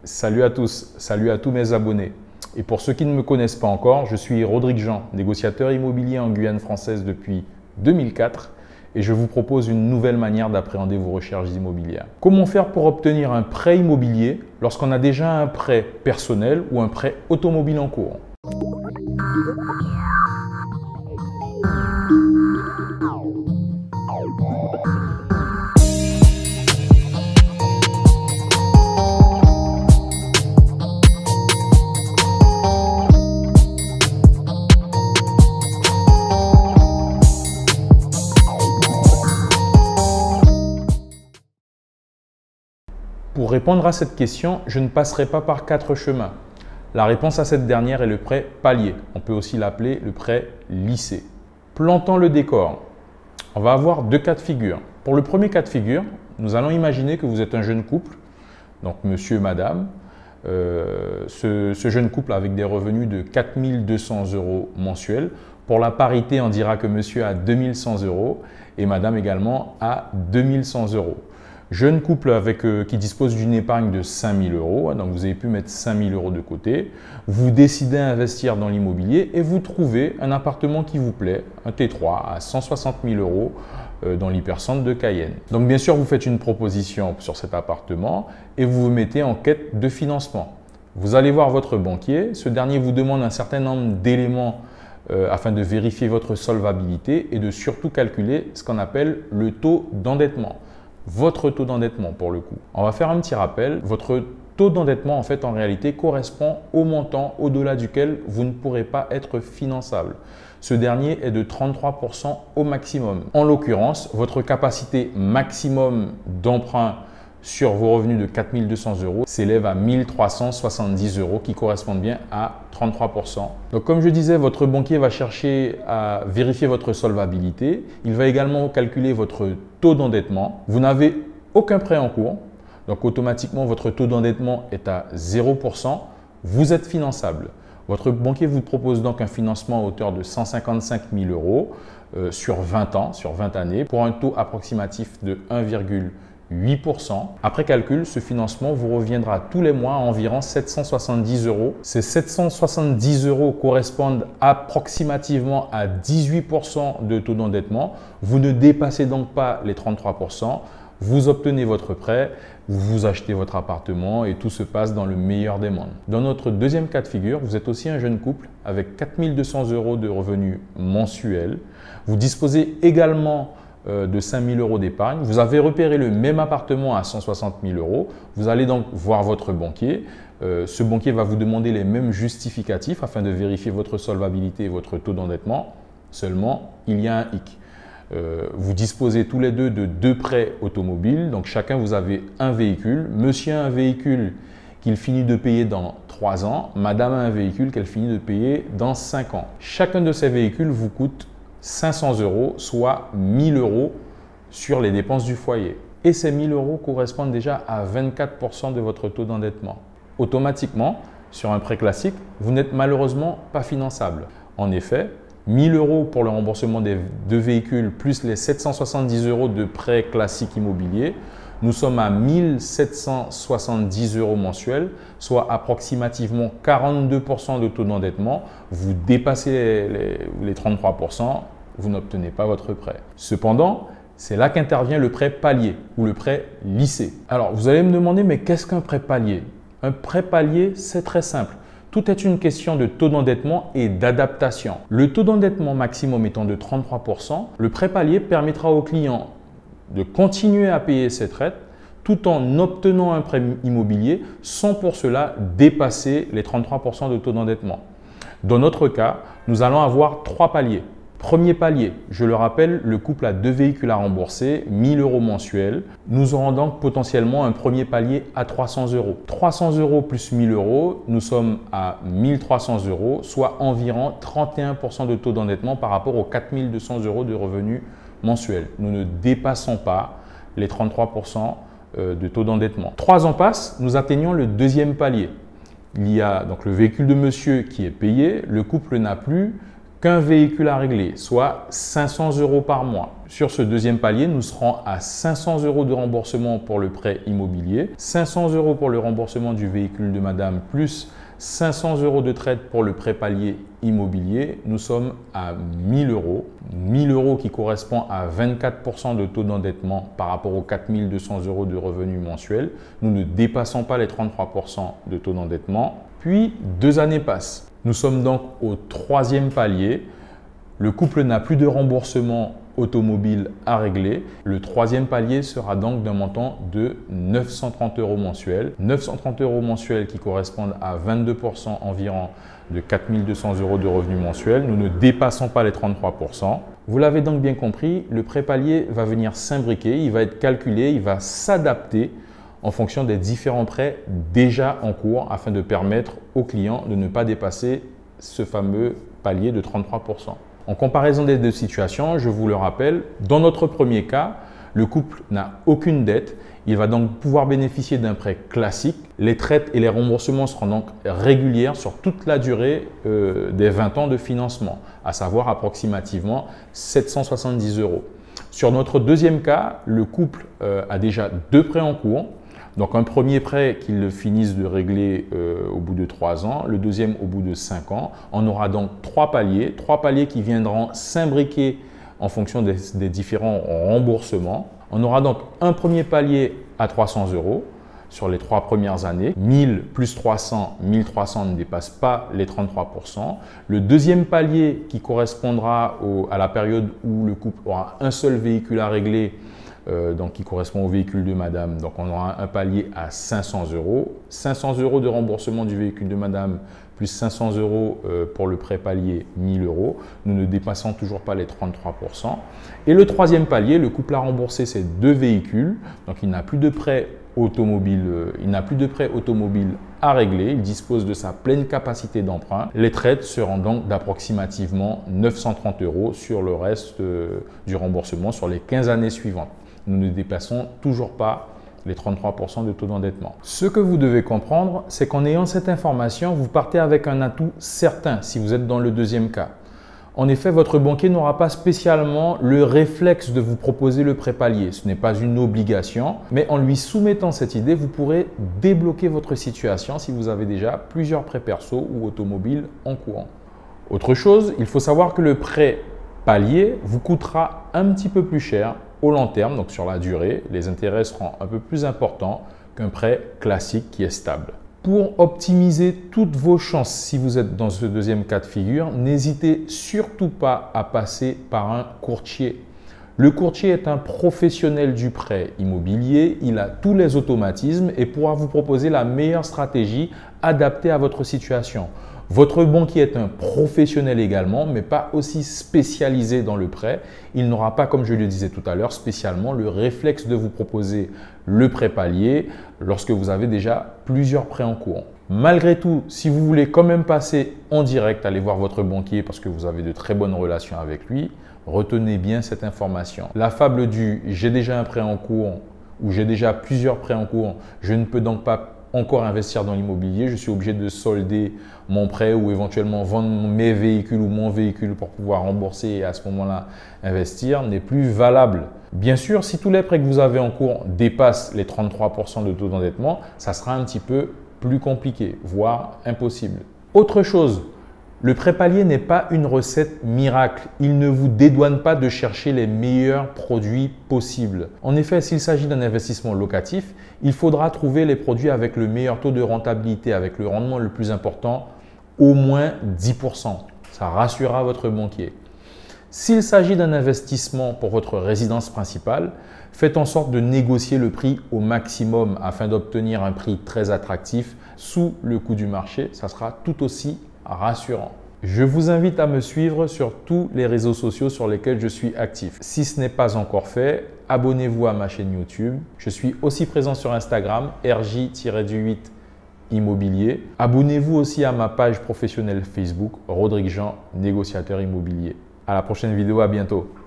Salut à tous, salut à tous mes abonnés. Et pour ceux qui ne me connaissent pas encore, je suis Rodrigue Jean, négociateur immobilier en Guyane française depuis 2004 et je vous propose une nouvelle manière d'appréhender vos recherches immobilières. Comment faire pour obtenir un prêt immobilier lorsqu'on a déjà un prêt personnel ou un prêt automobile en cours? Pour répondre à cette question, je ne passerai pas par 4 chemins. La réponse à cette dernière est le prêt palier. On peut aussi l'appeler le prêt lissé. Plantons le décor. On va avoir 2 cas de figure. Pour le premier cas de figure, nous allons imaginer que vous êtes un jeune couple, donc monsieur et madame. Ce jeune couple avec des revenus de 4 200 € mensuels. Pour la parité, on dira que monsieur a 2 100 € et madame également a 2 100 €. Jeune couple qui dispose d'une épargne de 5 000 €, donc vous avez pu mettre 5 000 € de côté. Vous décidez d'investir dans l'immobilier et vous trouvez un appartement qui vous plaît, un T3 à 160 000 € dans l'hypercentre de Cayenne. Donc bien sûr, vous faites une proposition sur cet appartement et vous vous mettez en quête de financement. Vous allez voir votre banquier, ce dernier vous demande un certain nombre d'éléments afin de vérifier votre solvabilité et de surtout calculer ce qu'on appelle le taux d'endettement. Votre taux d'endettement pour le coup. On va faire un petit rappel. Votre taux d'endettement en fait en réalité correspond au montant au-delà duquel vous ne pourrez pas être finançable. Ce dernier est de 33 % au maximum. En l'occurrence, votre capacité maximum d'emprunt sur vos revenus de 4 200 € s'élève à 1 370 € qui correspondent bien à 33 %. Donc comme je disais, votre banquier va chercher à vérifier votre solvabilité. Il va également calculer votre taux d'endettement. Vous n'avez aucun prêt en cours, donc automatiquement votre taux d'endettement est à 0 %. Vous êtes finançable. Votre banquier vous propose donc un financement à hauteur de 155 000 € sur 20 ans, sur 20 années, pour un taux approximatif de 1,8 %. Après calcul, ce financement vous reviendra tous les mois à environ 770 €. Ces 770 € correspondent approximativement à 18 % de taux d'endettement. Vous ne dépassez donc pas les 33 %. Vous obtenez votre prêt, vous achetez votre appartement et tout se passe dans le meilleur des mondes. Dans notre deuxième cas de figure, vous êtes aussi un jeune couple avec 4 200 € de revenus mensuels. Vous disposez également de 5 000 € d'épargne. Vous avez repéré le même appartement à 160 000 €. Vous allez donc voir votre banquier. Ce banquier va vous demander les mêmes justificatifs afin de vérifier votre solvabilité et votre taux d'endettement. Seulement, il y a un hic. Vous disposez tous les deux de 2 prêts automobiles. Donc chacun, vous avez un véhicule. Monsieur a un véhicule qu'il finit de payer dans 3 ans. Madame a un véhicule qu'elle finit de payer dans 5 ans. Chacun de ces véhicules vous coûte 500 €, soit 1 000 € sur les dépenses du foyer. Et ces 1 000 € correspondent déjà à 24 % de votre taux d'endettement. Automatiquement, sur un prêt classique, vous n'êtes malheureusement pas finançable. En effet, 1 000 € pour le remboursement des 2 véhicules plus les 770 € de prêt classique immobilier, nous sommes à 1 770 € mensuels, soit approximativement 42 % de taux d'endettement. Vous dépassez les 33 %, vous n'obtenez pas votre prêt. Cependant, c'est là qu'intervient le prêt palier ou le prêt lissé. Alors, vous allez me demander, mais qu'est-ce qu'un prêt palier? Un prêt palier, c'est très simple. Tout est une question de taux d'endettement et d'adaptation. Le taux d'endettement maximum étant de 33 %, le prêt palier permettra au client de continuer à payer ses traites tout en obtenant un prêt immobilier sans pour cela dépasser les 33 % de taux d'endettement. Dans notre cas, nous allons avoir 3 paliers. Premier palier, je le rappelle, le couple a 2 véhicules à rembourser, 1 000 € mensuels. Nous aurons donc potentiellement un premier palier à 300 €. 300 € plus 1 000 €, nous sommes à 1 300 €, soit environ 31 % de taux d'endettement par rapport aux 4 200 € de revenus mensuels. Nous ne dépassons pas les 33 % de taux d'endettement. 3 ans passent, nous atteignons le deuxième palier. Il y a donc le véhicule de monsieur qui est payé, le couple n'a plus qu'un véhicule à régler, soit 500 € par mois. Sur ce deuxième palier, nous serons à 500 € de remboursement pour le prêt immobilier, 500 € pour le remboursement du véhicule de madame, plus 500 € de traite pour le prêt palier immobilier. Nous sommes à 1000 €. 1000 € qui correspond à 24% de taux d'endettement par rapport aux 4200 € de revenus mensuels. Nous ne dépassons pas les 33% de taux d'endettement. Puis 2 années passent. Nous sommes donc au troisième palier. Le couple n'a plus de remboursement automobile à régler. Le troisième palier sera donc d'un montant de 930 € mensuels. 930 € mensuels qui correspondent à 22% environ de 4200 € de revenus mensuels. Nous ne dépassons pas les 33%. Vous l'avez donc bien compris, le prêt palier va venir s'imbriquer, il va être calculé, il va s'adapter en fonction des différents prêts déjà en cours afin de permettre aux clients de ne pas dépasser ce fameux palier de 33%. En comparaison des deux situations, je vous le rappelle, dans notre premier cas, le couple n'a aucune dette. Il va donc pouvoir bénéficier d'un prêt classique. Les traites et les remboursements seront donc réguliers sur toute la durée des 20 ans de financement, à savoir approximativement 770 €. Sur notre deuxième cas, le couple a déjà 2 prêts en cours. Donc un premier prêt qu'ils finissent de régler au bout de 3 ans, le deuxième au bout de 5 ans. On aura donc 3 paliers qui viendront s'imbriquer en fonction des différents remboursements. On aura donc un premier palier à 300 € sur les 3 premières années. 1000 plus 300, 1300 ne dépasse pas les 33%. Le deuxième palier qui correspondra à la période où le couple aura un seul véhicule à régler, donc qui correspond au véhicule de madame. Donc on aura un palier à 500 €. 500 € de remboursement du véhicule de madame plus 500 € pour le prêt palier 1000 €. Nous ne dépassons toujours pas les 33%. Et le troisième palier, le couple a remboursé ses 2 véhicules. Donc il n'a plus de prêt automobile, à régler. Il dispose de sa pleine capacité d'emprunt. Les traites seront donc d'approximativement 930 € sur le reste du remboursement sur les 15 années suivantes. Nous ne dépassons toujours pas les 33% de taux d'endettement. Ce que vous devez comprendre, c'est qu'en ayant cette information, vous partez avec un atout certain si vous êtes dans le deuxième cas. En effet, votre banquier n'aura pas spécialement le réflexe de vous proposer le prêt palier. Ce n'est pas une obligation, mais en lui soumettant cette idée, vous pourrez débloquer votre situation si vous avez déjà plusieurs prêts perso ou automobiles en cours. Autre chose, il faut savoir que le prêt palier vous coûtera un petit peu plus cher au long terme, donc sur la durée. Les intérêts seront un peu plus importants qu'un prêt classique qui est stable. Pour optimiser toutes vos chances, si vous êtes dans ce deuxième cas de figure, n'hésitez surtout pas à passer par un courtier. Le courtier est un professionnel du prêt immobilier, il a tous les automatismes et pourra vous proposer la meilleure stratégie adaptée à votre situation. Votre banquier est un professionnel également, mais pas aussi spécialisé dans le prêt. Il n'aura pas, comme je le disais tout à l'heure, spécialement le réflexe de vous proposer le prêt palier lorsque vous avez déjà plusieurs prêts en cours. Malgré tout, si vous voulez quand même passer en direct, aller voir votre banquier parce que vous avez de très bonnes relations avec lui, retenez bien cette information. La fable du « j'ai déjà un prêt en cours » ou « j'ai déjà plusieurs prêts en cours, je ne peux donc pas encore investir dans l'immobilier, je suis obligé de solder mon prêt ou éventuellement vendre mes véhicules ou mon véhicule pour pouvoir rembourser et à ce moment-là investir » n'est plus valable. Bien sûr, si tous les prêts que vous avez en cours dépassent les 33% de taux d'endettement, ça sera un petit peu plus compliqué, voire impossible. Autre chose, le prêt palier n'est pas une recette miracle. Il ne vous dédouane pas de chercher les meilleurs produits possibles. En effet, s'il s'agit d'un investissement locatif, il faudra trouver les produits avec le meilleur taux de rentabilité, avec le rendement le plus important, au moins 10%. Ça rassurera votre banquier. S'il s'agit d'un investissement pour votre résidence principale, faites en sorte de négocier le prix au maximum afin d'obtenir un prix très attractif sous le coût du marché. Ça sera tout aussi rassurant. Je vous invite à me suivre sur tous les réseaux sociaux sur lesquels je suis actif. Si ce n'est pas encore fait, abonnez-vous à ma chaîne YouTube. Je suis aussi présent sur Instagram, RJ-8 Immobilier. Abonnez-vous aussi à ma page professionnelle Facebook, Rodrigue Jean, négociateur immobilier. À la prochaine vidéo, à bientôt.